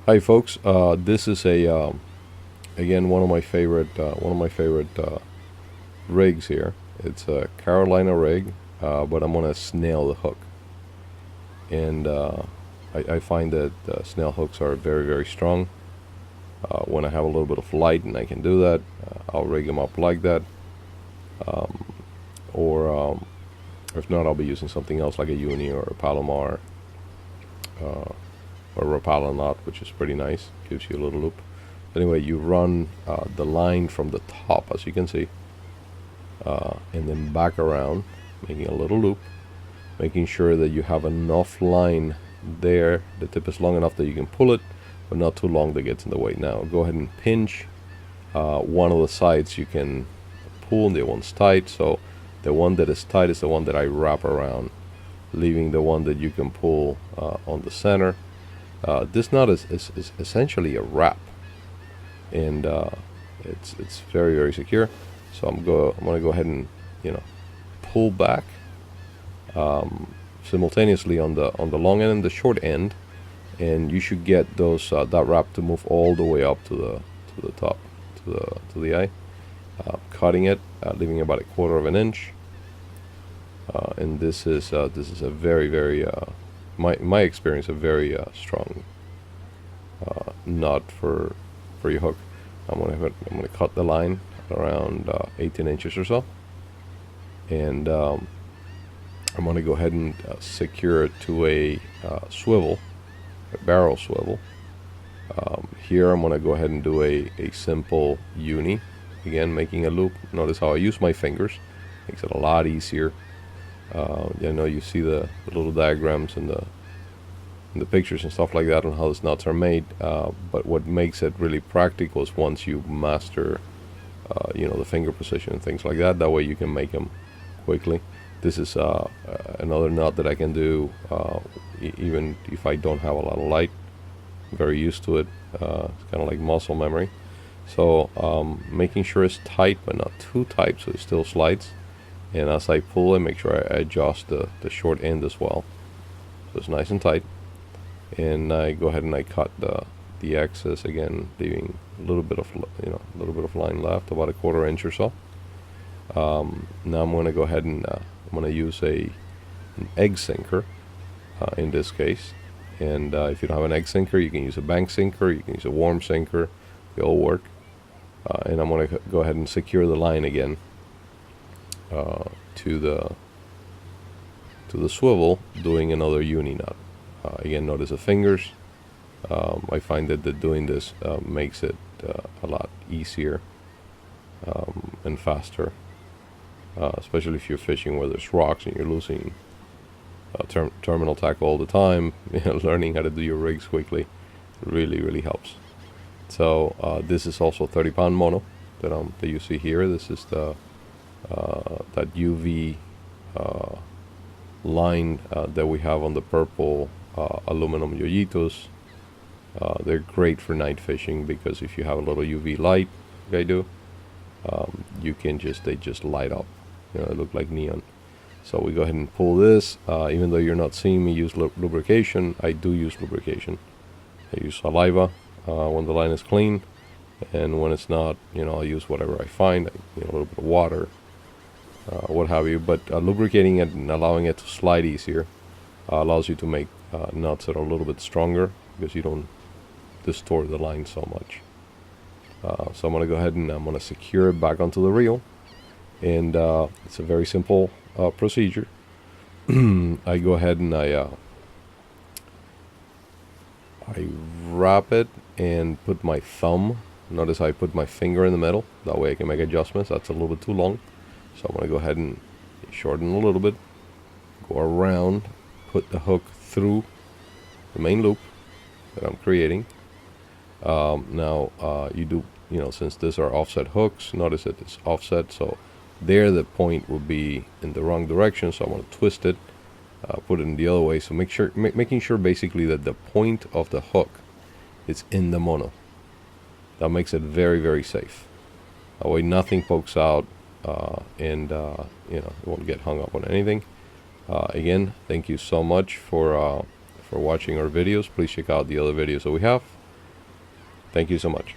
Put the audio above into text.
Hi folks, this is a again one of my favorite rigs here. It's a Carolina rig, but I'm gonna snail the hook, and I find that snail hooks are very strong. When I have a little bit of light and I can do that, I'll rig them up like that, or if not, I'll be using something else like a uni or a palomar. Or a Rapala knot, which is pretty nice, gives you a little loop. Anyway, you run the line from the top, as you can see, and then back around, making a little loop, making sure that you have enough line there. The tip is long enough that you can pull it, but not too long that gets in the way. Now, go ahead and pinch one of the sides you can pull, and the one's tight, so the one that is tight is the one that I wrap around, leaving the one that you can pull on the center. This knot is essentially a wrap, and it's very secure. So I'm gonna go ahead and pull back simultaneously on the long end and the short end, and you should get those that wrap to move all the way up to the top to the eye. Cutting it, leaving about 1/4 inch, and this is a very my experience, a very strong knot for your hook. I'm gonna cut the line around 18 inches or so, and I'm gonna go ahead and secure it to a swivel, a barrel swivel. Here I'm gonna go ahead and do a simple uni, again making a loop. Notice how I use my fingers, makes it a lot easier. I know you see the little diagrams in the pictures and stuff like that on how these knots are made, but what makes it really practical is once you master the finger position and things like that. That way you can make them quickly. This is another knot that I can do even if I don't have a lot of light. I'm very used to it. It's kind of like muscle memory. So making sure it's tight but not too tight so it still slides. And as I pull, I make sure I adjust the short end as well, so it's nice and tight. And I go ahead and I cut the excess again, leaving a little bit of line left, about 1/4 inch or so. Now I'm going to go ahead and I'm going to use an egg sinker in this case. And if you don't have an egg sinker, you can use a bank sinker, you can use a worm sinker. They all work. And I'm going to go ahead and secure the line again to the swivel, doing another uni knot. Again, notice the fingers. I find that doing this makes it a lot easier and faster, especially if you're fishing where there's rocks and you're losing terminal tackle all the time. Learning how to do your rigs quickly really helps. So this is also 30-pound mono that you see here. This is the that UV line that we have on the purple aluminum Yoyitos. They're great for night fishing because if you have a little UV light, like I do, they just light up. They look like neon. So we go ahead and pull this. Even though you're not seeing me use lubrication, I do use lubrication. I use saliva when the line is clean, and when it's not, I'll use whatever I find. A little bit of water, what have you. But lubricating it and allowing it to slide easier allows you to make knots that are a little bit stronger because you don't distort the line so much. So I'm going to go ahead and I'm going to secure it back onto the reel, and it's a very simple procedure. I go ahead and I wrap it and put my thumb. Notice I put my finger in the middle, that way I can make adjustments. That's a little bit too long, so I'm going to go ahead and shorten a little bit, go around, put the hook through the main loop that I'm creating. Now you do, since these are offset hooks, notice that it's offset, so there the point will be in the wrong direction, so I want to twist it, put it in the other way. So making sure basically that the point of the hook is in the mono. That makes it very safe. That way nothing pokes out, and it won't get hung up on anything. Again, thank you so much for watching our videos. Please check out the other videos that we have. Thank you so much.